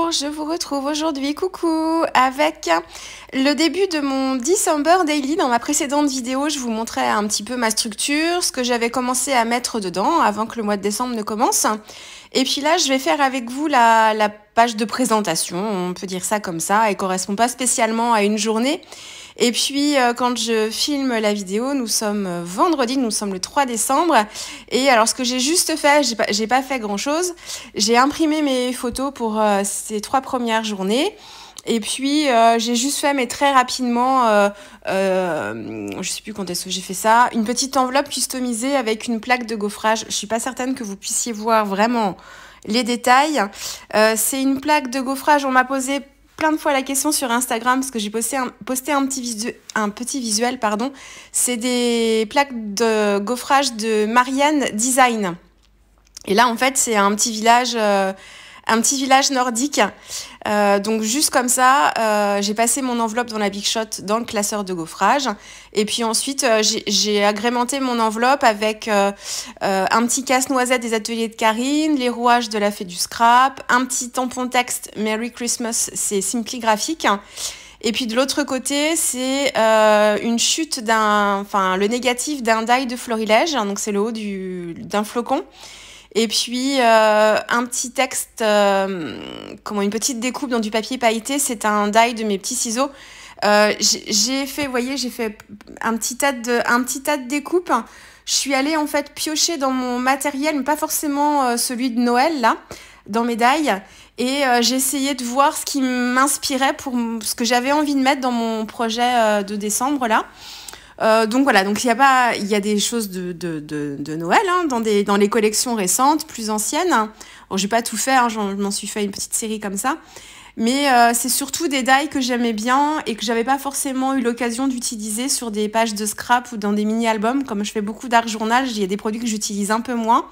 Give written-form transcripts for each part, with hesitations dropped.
Bonjour, je vous retrouve aujourd'hui, coucou, avec le début de mon December Daily. Dans ma précédente vidéo, je vous montrais un petit peu ma structure, ce que j'avais commencé à mettre dedans avant que le mois de décembre ne commence. Et puis là, je vais faire avec vous la page de présentation, on peut dire ça comme ça, elle correspond pas spécialement à une journée. Et puis, quand je filme la vidéo, nous sommes vendredi, nous sommes le 3 décembre. Et alors, ce que j'ai juste fait, j'ai pas fait grand-chose. J'ai imprimé mes photos pour ces 3 premières journées. Et puis, j'ai juste fait, mais très rapidement, je sais plus quand est-ce que j'ai fait ça, une petite enveloppe customisée avec une plaque de gaufrage. Je suis pas certaine que vous puissiez voir vraiment les détails. C'est une plaque de gaufrage, on m'a posé plein de fois la question sur Instagram parce que j'ai posté un petit visuel, pardon. C'est des plaques de gaufrage de Marianne Design. Et là, en fait, c'est un petit village nordique. Donc juste comme ça, j'ai passé mon enveloppe dans la Big Shot dans le classeur de gaufrage. Et puis ensuite, j'ai agrémenté mon enveloppe avec un petit casse-noisette des ateliers de Karine, les rouages de la Fée du Scrap, un petit tampon texte Merry Christmas, c'est Simply Graphique. Et puis de l'autre côté, c'est une chute le négatif d'un die de florilège, donc c'est le haut d'un flocon. Et puis un petit texte, une petite découpe dans du papier pailleté, c'est un die de mes petits ciseaux. J'ai fait un petit tas de découpes. Je suis allée en fait piocher dans mon matériel, mais pas forcément celui de Noël là, dans mes die. Et j'ai essayé de voir ce qui m'inspirait pour ce que j'avais envie de mettre dans mon projet de décembre là. Donc voilà, donc il y a des choses de Noël dans les collections récentes, plus anciennes. Alors j'ai pas tout fait, je m'en suis fait une petite série comme ça, mais c'est surtout des die que j'aimais bien et que j'avais pas forcément eu l'occasion d'utiliser sur des pages de scrap ou dans des mini-albums. Comme je fais beaucoup d'art journal, il y a des produits que j'utilise un peu moins.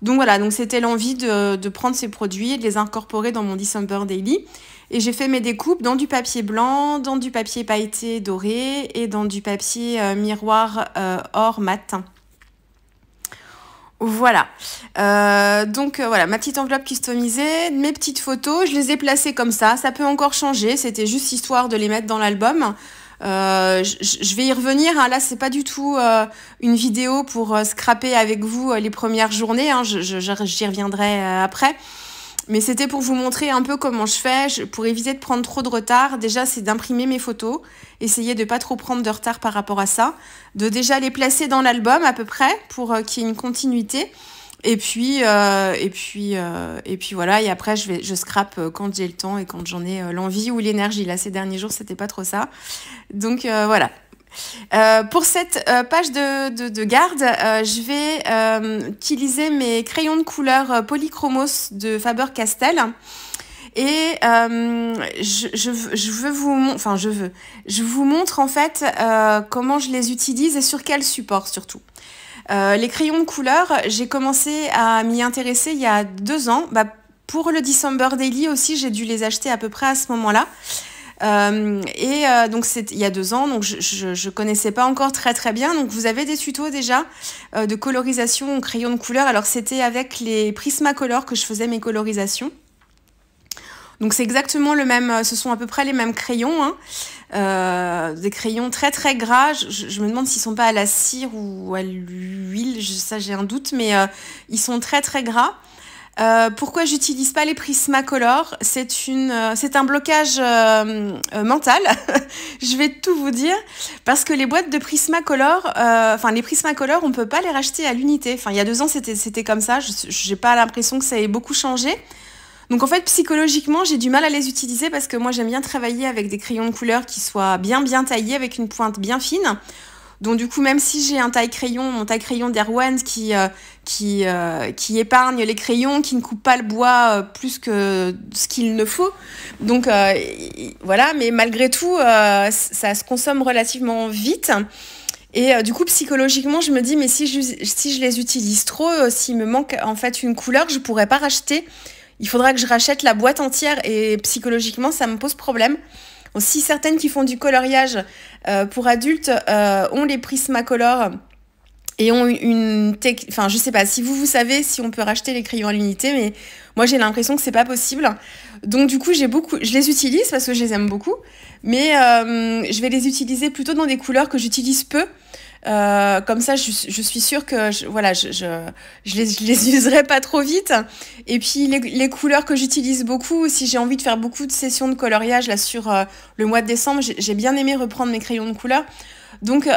Donc voilà, donc c'était l'envie de prendre ces produits et de les incorporer dans mon December Daily. Et j'ai fait mes découpes dans du papier blanc, dans du papier pailleté doré et dans du papier miroir or mat. Voilà. Voilà, ma petite enveloppe customisée, mes petites photos, je les ai placées comme ça. Ça peut encore changer, c'était juste histoire de les mettre dans l'album. Je vais y revenir, là c'est pas du tout une vidéo pour scraper avec vous les premières journées, j'y reviendrai après. Mais c'était pour vous montrer un peu comment je fais, pour éviter de prendre trop de retard. Déjà, c'est d'imprimer mes photos, essayer de pas trop prendre de retard par rapport à ça, de déjà les placer dans l'album à peu près pour qu'il y ait une continuité. Et puis voilà. Et après, je scrape quand j'ai le temps et quand j'en ai l'envie ou l'énergie. Là, ces derniers jours, c'était pas trop ça. Donc voilà. Pour cette page de garde, je vais utiliser mes crayons de couleur Polychromos de Faber-Castell et je vous montre en fait comment je les utilise et sur quel support surtout. Les crayons de couleur, j'ai commencé à m'y intéresser il y a 2 ans. Pour le December Daily aussi, j'ai dû les acheter à peu près à ce moment-là. Donc c'est il y a 2 ans, donc je connaissais pas encore très bien. Donc vous avez des tutos déjà de colorisation au crayon de couleur. Alors c'était avec les Prismacolor que je faisais mes colorisations. Donc c'est exactement le même, ce sont à peu près les mêmes crayons, des crayons très gras. Je me demande s'ils sont pas à la cire ou à l'huile, ça j'ai un doute, mais ils sont très gras. Pourquoi j'utilise pas les Prismacolor? C'est un blocage mental. Je vais tout vous dire parce que les boîtes de Prismacolor, les Prismacolor, on peut pas les racheter à l'unité. Il y a 2 ans, c'était comme ça. J'ai pas l'impression que ça ait beaucoup changé. Donc en fait, psychologiquement, j'ai du mal à les utiliser parce que moi, j'aime bien travailler avec des crayons de couleur qui soient bien taillés avec une pointe bien fine. Donc du coup, même si j'ai mon taille crayon d'Erwan qui épargne les crayons, qui ne coupe pas le bois plus que ce qu'il ne faut. Donc voilà, mais malgré tout, ça se consomme relativement vite. Et du coup, psychologiquement, je me dis, mais si je les utilise trop, s'il me manque en fait une couleur, je pourrais pas racheter. Il faudra que je rachète la boîte entière et psychologiquement, ça me pose problème. Si certaines qui font du coloriage pour adultes ont les Prismacolor et ont enfin, je sais pas si vous savez si on peut racheter les crayons à l'unité, mais moi j'ai l'impression que c'est pas possible. Donc du coup, je les utilise parce que je les aime beaucoup, mais je vais les utiliser plutôt dans des couleurs que j'utilise peu. Comme ça, je suis sûre que je les userai pas trop vite. Et puis les couleurs que j'utilise beaucoup, si j'ai envie de faire beaucoup de sessions de coloriage là sur le mois de décembre, j'ai bien aimé reprendre mes crayons de couleur. Donc,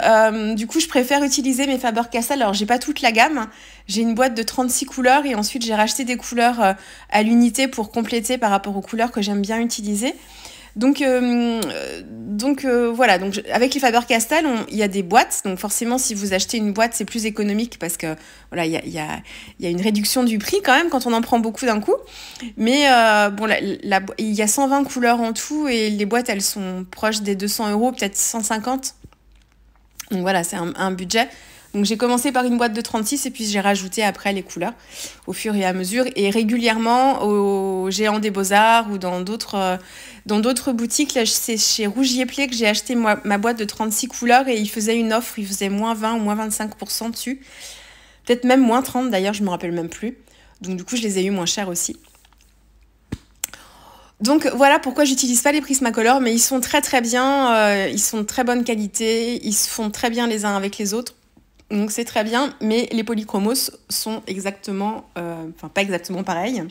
du coup, je préfère utiliser mes Faber-Castell. Alors, j'ai pas toute la gamme. J'ai une boîte de 36 couleurs et ensuite, j'ai racheté des couleurs à l'unité pour compléter par rapport aux couleurs que j'aime bien utiliser. Donc voilà. Donc, avec les Faber-Castell, il y a des boîtes. Donc, forcément, si vous achetez une boîte, c'est plus économique parce que voilà, il y a une réduction du prix quand même quand on en prend beaucoup d'un coup. Mais bon, il y a 120 couleurs en tout et les boîtes, elles sont proches des 200 €, peut-être 150. Donc voilà, c'est un budget. Donc j'ai commencé par une boîte de 36 et puis j'ai rajouté après les couleurs au fur et à mesure. Et régulièrement au Géant des Beaux-Arts ou dans d'autres boutiques, là c'est chez Rougier Play que j'ai acheté ma boîte de 36 couleurs et ils faisaient une offre, ils faisaient moins 20 ou moins 25% dessus. Peut-être même moins 30 d'ailleurs, je me rappelle même plus. Donc du coup je les ai eu moins cher aussi. Donc voilà pourquoi j'utilise pas les Prismacolor, mais ils sont très très bien, ils sont de très bonne qualité, ils se font très bien les uns avec les autres, donc c'est très bien, mais les polychromos sont exactement, enfin pas exactement pareils,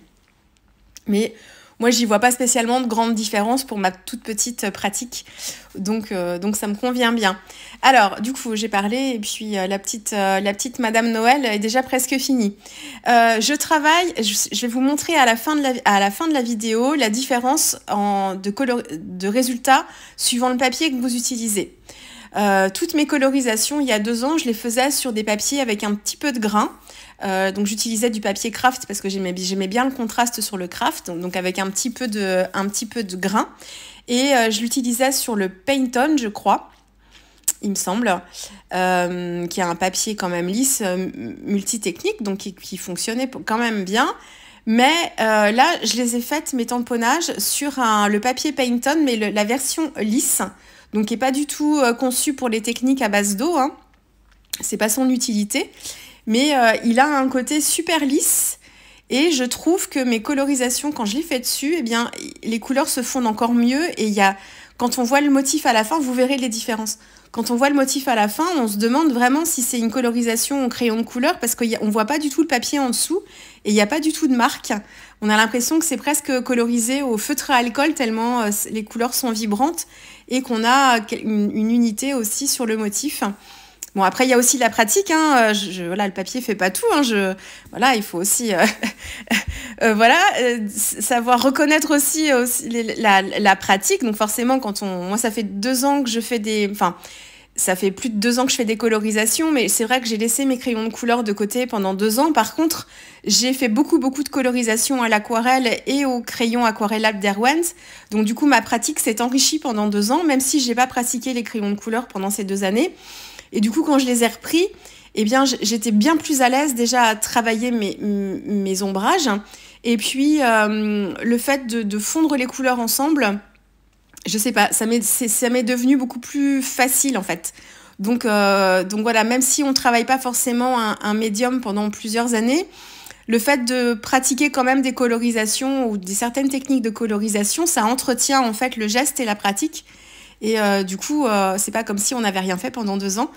mais moi j'y vois pas spécialement de grande différence pour ma toute petite pratique, donc ça me convient bien. Alors du coup j'ai parlé et puis la petite Madame Noël est déjà presque finie. Je travaille, je vais vous montrer à la fin de la vidéo la différence de résultats suivant le papier que vous utilisez. Toutes mes colorisations il y a 2 ans, je les faisais sur des papiers avec un petit peu de grain. Donc j'utilisais du papier craft parce que j'aimais bien le contraste sur le craft, donc avec un petit peu de grain. Et je l'utilisais sur le Paint-On, je crois, il me semble, qui est un papier quand même lisse, multitechnique, donc qui fonctionnait quand même bien. Mais là, je les ai faites, mes tamponnages, sur le papier Paint-On, mais la version lisse, donc qui n'est pas du tout conçue pour les techniques à base d'eau, hein. C'est pas son utilité. Mais il a un côté super lisse et je trouve que mes colorisations, quand je les fais dessus, eh bien, les couleurs se fondent encore mieux et quand on voit le motif à la fin, vous verrez les différences. Quand on voit le motif à la fin, on se demande vraiment si c'est une colorisation au crayon de couleur parce qu'on voit pas du tout le papier en dessous et il n'y a pas du tout de marque. On a l'impression que c'est presque colorisé au feutre à alcool tellement les couleurs sont vibrantes et qu'on a une unité aussi sur le motif. Bon, après, il y a aussi la pratique, hein. Voilà, le papier fait pas tout, hein. Voilà, il faut aussi, savoir reconnaître aussi la pratique. Donc, forcément, moi, ça fait 2 ans que je fais ça fait plus de 2 ans que je fais des colorisations, mais c'est vrai que j'ai laissé mes crayons de couleur de côté pendant 2 ans. Par contre, j'ai fait beaucoup, beaucoup de colorisation à l'aquarelle et au crayon aquarellable d'Erwent. Donc, du coup, ma pratique s'est enrichie pendant 2 ans, même si j'ai pas pratiqué les crayons de couleur pendant ces 2 années. Et du coup, quand je les ai repris, eh bien, j'étais bien plus à l'aise déjà à travailler mes ombrages. Et puis, le fait de fondre les couleurs ensemble, je sais pas, ça m'est devenu beaucoup plus facile en fait. Donc voilà, même si on travaille pas forcément un médium pendant plusieurs années, le fait de pratiquer quand même des colorisations ou certaines techniques de colorisation, ça entretient en fait le geste et la pratique. Et du coup, c'est pas comme si on n'avait rien fait pendant 2 ans.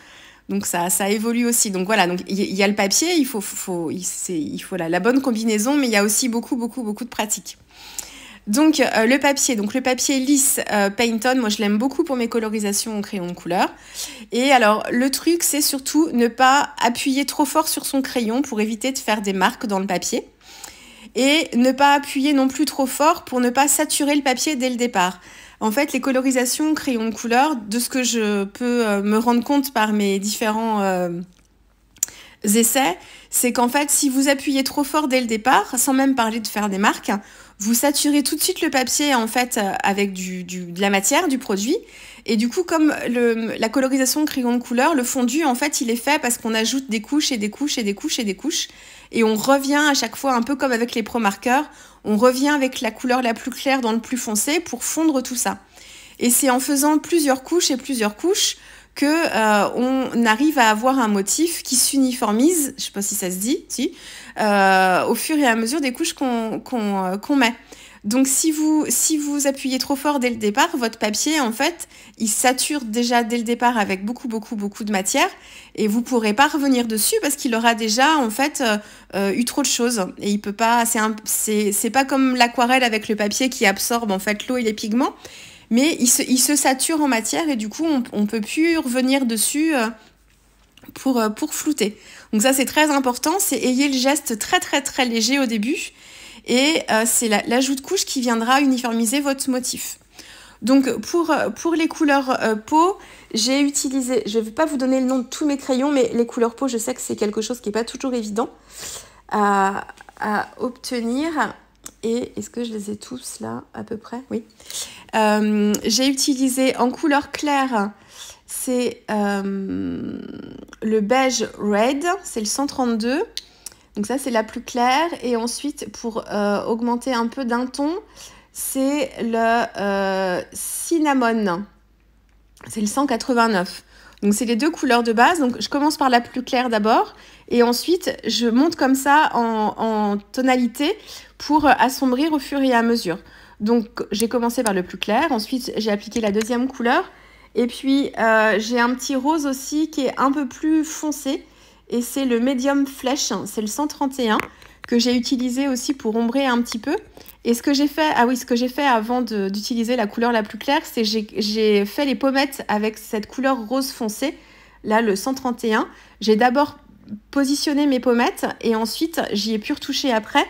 Donc ça évolue aussi. Donc voilà, donc il y a le papier, il faut la bonne combinaison, mais il y a aussi beaucoup, beaucoup, beaucoup de pratique. Donc le papier lisse Paint-On, moi je l'aime beaucoup pour mes colorisations au crayon de couleur. Et alors le truc, c'est surtout ne pas appuyer trop fort sur son crayon pour éviter de faire des marques dans le papier. Et ne pas appuyer non plus trop fort pour ne pas saturer le papier dès le départ. En fait, les colorisations crayons de couleur, de ce que je peux me rendre compte par mes différents essais, c'est qu'en fait, si vous appuyez trop fort dès le départ, sans même parler de faire des marques, vous saturez tout de suite le papier en fait avec de la matière, du produit. Et du coup, comme la colorisation crayon de couleur, le fondu, en fait, il est fait parce qu'on ajoute des couches et des couches et des couches et des couches. Et on revient à chaque fois, un peu comme avec les Pro Markers, on revient avec la couleur la plus claire dans le plus foncé pour fondre tout ça. Et c'est en faisant plusieurs couches on arrive à avoir un motif qui s'uniformise, je sais pas si ça se dit, si, au fur et à mesure des couches qu'on met. Donc si vous appuyez trop fort dès le départ, votre papier en fait, il sature déjà dès le départ avec beaucoup de matière et vous pourrez pas revenir dessus parce qu'il aura déjà en fait eu trop de choses et il peut pas. C'est pas comme l'aquarelle avec le papier qui absorbe en fait l'eau et les pigments, mais il se sature en matière et du coup on peut plus revenir dessus pour flouter. Donc ça c'est très important, c'est ayez le geste très léger au début. Et c'est l'ajout de couche qui viendra uniformiser votre motif. Donc pour les couleurs peau, j'ai utilisé, je ne vais pas vous donner le nom de tous mes crayons, mais les couleurs peau, je sais que c'est quelque chose qui n'est pas toujours évident à obtenir. Et est-ce que je les ai tous là à peu près? Oui. J'ai utilisé en couleur claire, c'est le beige red, c'est le 132. Donc ça, c'est la plus claire. Et ensuite, pour augmenter un peu d'un ton, c'est le cinnamon. C'est le 189. Donc, c'est les deux couleurs de base. Donc, je commence par la plus claire d'abord. Et ensuite, je monte comme ça en tonalité pour assombrir au fur et à mesure. Donc, j'ai commencé par le plus clair. Ensuite, j'ai appliqué la deuxième couleur. Et puis, j'ai un petit rose aussi qui est un peu plus foncé. Et c'est le Medium Flèche, c'est le 131 que j'ai utilisé aussi pour ombrer un petit peu. Et ce que j'ai fait avant d'utiliser la couleur la plus claire, c'est que j'ai fait les pommettes avec cette couleur rose foncé, là le 131. J'ai d'abord positionné mes pommettes et ensuite j'y ai pu retoucher après.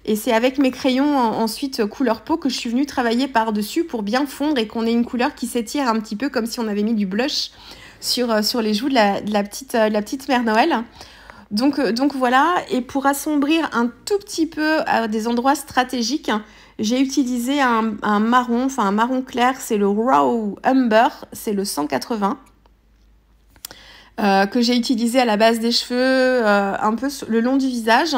Et c'est avec mes crayons ensuite couleur peau que je suis venue travailler par-dessus pour bien fondre et qu'on ait une couleur qui s'étire un petit peu comme si on avait mis du blush sur les joues de la petite Mère Noël. Donc voilà, et pour assombrir un tout petit peu à des endroits stratégiques, j'ai utilisé un marron clair, c'est le Raw Umber, c'est le 180, que j'ai utilisé à la base des cheveux, un peu le long du visage,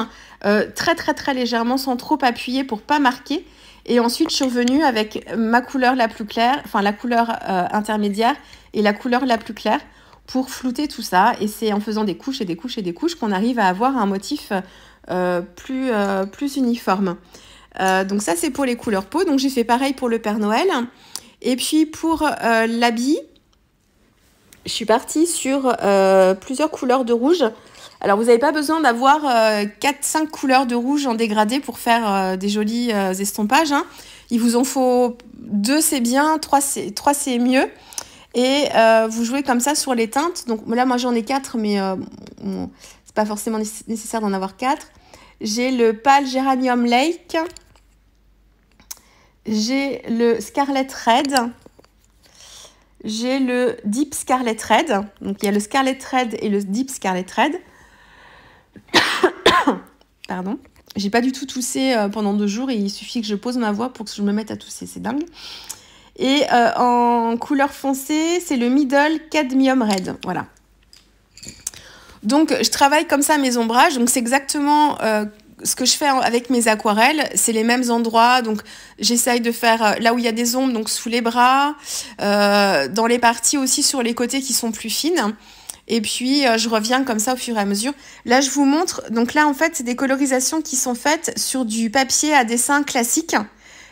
très légèrement sans trop appuyer pour pas marquer. Et ensuite, je suis revenue avec ma couleur la plus claire, enfin la couleur intermédiaire et la couleur la plus claire pour flouter tout ça. Et c'est en faisant des couches et des couches et des couches qu'on arrive à avoir un motif plus uniforme. Donc ça, c'est pour les couleurs peau. Donc j'ai fait pareil pour le Père Noël. Et puis pour l'habit, je suis partie sur plusieurs couleurs de rouge. Alors, vous n'avez pas besoin d'avoir 4-5 couleurs de rouge en dégradé pour faire des jolis estompages. Hein. Il vous en faut 2, c'est bien, 3, c'est mieux. Et vous jouez comme ça sur les teintes. Donc là, moi, j'en ai 4, mais c'est pas forcément nécessaire d'en avoir 4. J'ai le Pale Geranium Lake. J'ai le Scarlet Red. J'ai le Deep Scarlet Red. Donc, il y a le Scarlet Red et le Deep Scarlet Red. Pardon. J'ai pas du tout toussé pendant 2 jours et il suffit que je pose ma voix pour que je me mette à tousser. C'est dingue. Et en couleur foncée, c'est le Middle Cadmium Red. Voilà. Donc, je travaille comme ça mes ombrages. Donc, c'est exactement ce que je fais avec mes aquarelles. C'est les mêmes endroits. Donc, j'essaye de faire là où il y a des ombres, donc sous les bras, dans les parties aussi sur les côtés qui sont plus fines. Et puis, je reviens comme ça au fur et à mesure. Là, je vous montre. Donc là, en fait, c'est des colorisations qui sont faites sur du papier à dessin classique.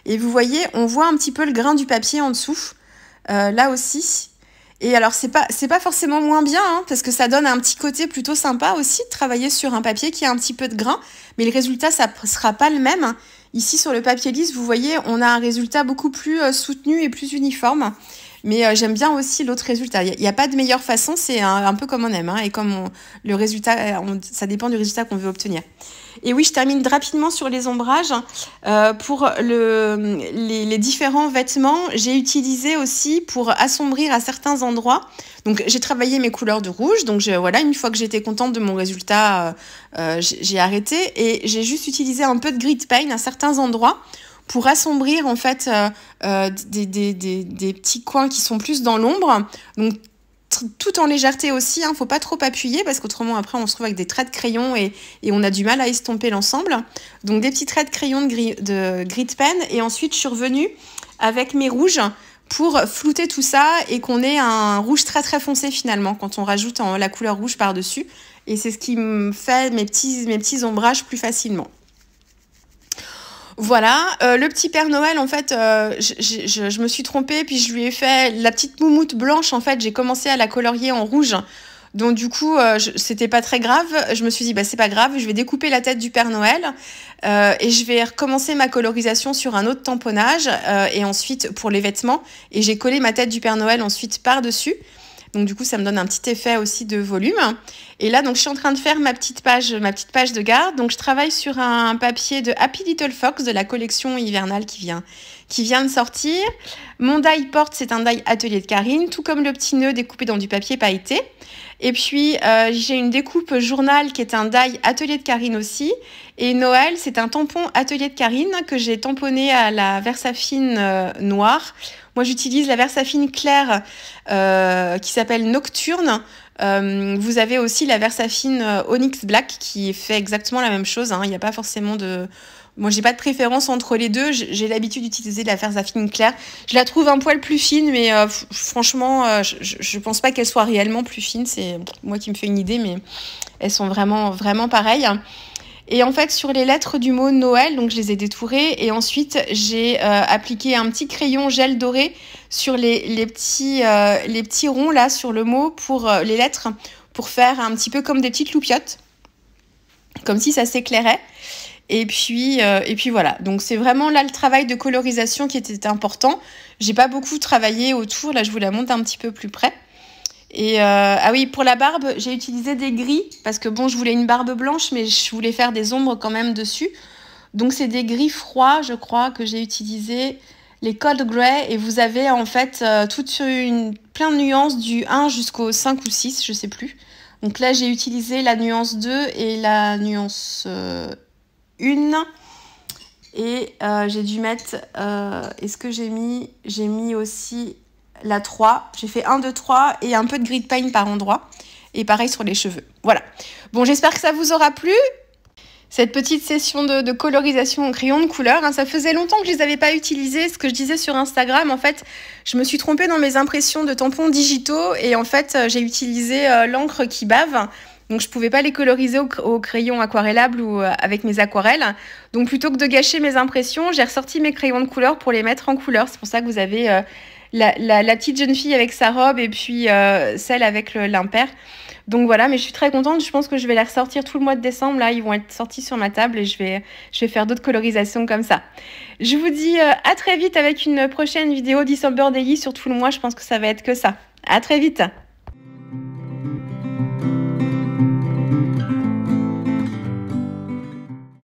Et vous voyez, on voit un petit peu le grain du papier en dessous. Là aussi. Et alors, c'est pas forcément moins bien, hein, parce que ça donne un petit côté plutôt sympa aussi de travailler sur un papier qui a un petit peu de grain. Mais le résultat, ça sera pas le même. Ici, sur le papier lisse, vous voyez, on a un résultat beaucoup plus soutenu et plus uniforme. Mais j'aime bien aussi l'autre résultat. Il n'y a pas de meilleure façon, c'est un peu comme on aime. Hein, et comme le résultat, ça dépend du résultat qu'on veut obtenir. Et oui, je termine rapidement sur les ombrages. Pour les différents vêtements, j'ai utilisé aussi pour assombrir à certains endroits. Donc, j'ai travaillé mes couleurs de rouge. Donc, voilà, une fois que j'étais contente de mon résultat, j'ai arrêté. Et j'ai juste utilisé un peu de grit paint à certains endroits pour assombrir en fait des petits coins qui sont plus dans l'ombre. Donc, tout en légèreté aussi, hein, faut pas trop appuyer parce qu'autrement après on se trouve avec des traits de crayon et on a du mal à estomper l'ensemble. Donc des petits traits de crayon de grit pen et ensuite je suis revenue avec mes rouges pour flouter tout ça et qu'on ait un rouge très très foncé finalement quand on rajoute la couleur rouge par-dessus. Et c'est ce qui me fait mes petits ombrages plus facilement. Voilà, le petit Père Noël, en fait, je me suis trompée, puis je lui ai fait la petite moumoute blanche, en fait, j'ai commencé à la colorier en rouge. Donc du coup, c'était pas très grave. Je me suis dit, bah c'est pas grave, je vais découper la tête du Père Noël et je vais recommencer ma colorisation sur un autre tamponnage et ensuite pour les vêtements. Et j'ai collé ma tête du Père Noël ensuite par-dessus. Donc du coup, ça me donne un petit effet aussi de volume. Et là, donc je suis en train de faire ma petite page de garde. Donc je travaille sur un papier de Happy Little Fox de la collection hivernale qui vient de sortir. Mon die porte, c'est un die Atelier de Karine, tout comme le petit nœud découpé dans du papier pailleté. Et puis, j'ai une découpe journal qui est un die Atelier de Karine aussi. Et Noël, c'est un tampon Atelier de Karine que j'ai tamponné à la Versafine noire. Moi, j'utilise la Versafine claire qui s'appelle Nocturne. Vous avez aussi la Versafine Onyx Black qui fait exactement la même chose. Il n'y a pas forcément de... Moi, j'ai pas de préférence entre les deux. J'ai l'habitude d'utiliser la Versafine claire. Je la trouve un poil plus fine, mais franchement, je pense pas qu'elle soit réellement plus fine. C'est moi qui me fais une idée, mais elles sont vraiment, vraiment pareilles. Et en fait, sur les lettres du mot Noël, donc je les ai détourées. Et ensuite, j'ai appliqué un petit crayon gel doré sur les petits ronds là sur le mot pour les lettres, pour faire un petit peu comme des petites loupiottes, comme si ça s'éclairait. Et puis voilà. Donc c'est vraiment là le travail de colorisation qui était important. J'ai pas beaucoup travaillé autour. Là, je vous la montre un petit peu plus près. Et ah oui, pour la barbe, j'ai utilisé des gris parce que bon, je voulais une barbe blanche, mais je voulais faire des ombres quand même dessus. Donc c'est des gris froids, je crois, que j'ai utilisé, les Cold Grey. Et vous avez en fait plein de nuances du 1 jusqu'au 5 ou 6, je sais plus. Donc là, j'ai utilisé la nuance 2 et la nuance 1. Et j'ai dû mettre... est-ce que j'ai mis aussi la 3. J'ai fait 1, 2, 3 et un peu de gris de paint par endroit. Et pareil sur les cheveux. Voilà. Bon, j'espère que ça vous aura plu. Cette petite session de colorisation en crayon de couleur. Ça faisait longtemps que je les avais pas utilisés. Ce que je disais sur Instagram, en fait, je me suis trompée dans mes impressions de tampons digitaux. Et en fait, j'ai utilisé l'encre qui bave. Donc, je pouvais pas les coloriser au crayon aquarellable ou avec mes aquarelles. Donc, plutôt que de gâcher mes impressions, j'ai ressorti mes crayons de couleur pour les mettre en couleur. C'est pour ça que vous avez la petite jeune fille avec sa robe et puis celle avec l'impair. Donc voilà, mais je suis très contente. Je pense que je vais les ressortir tout le mois de décembre. Là, ils vont être sortis sur ma table et je vais faire d'autres colorisations comme ça. Je vous dis à très vite avec une prochaine vidéo December Daily sur tout le mois. Je pense que ça va être que ça. À très vite.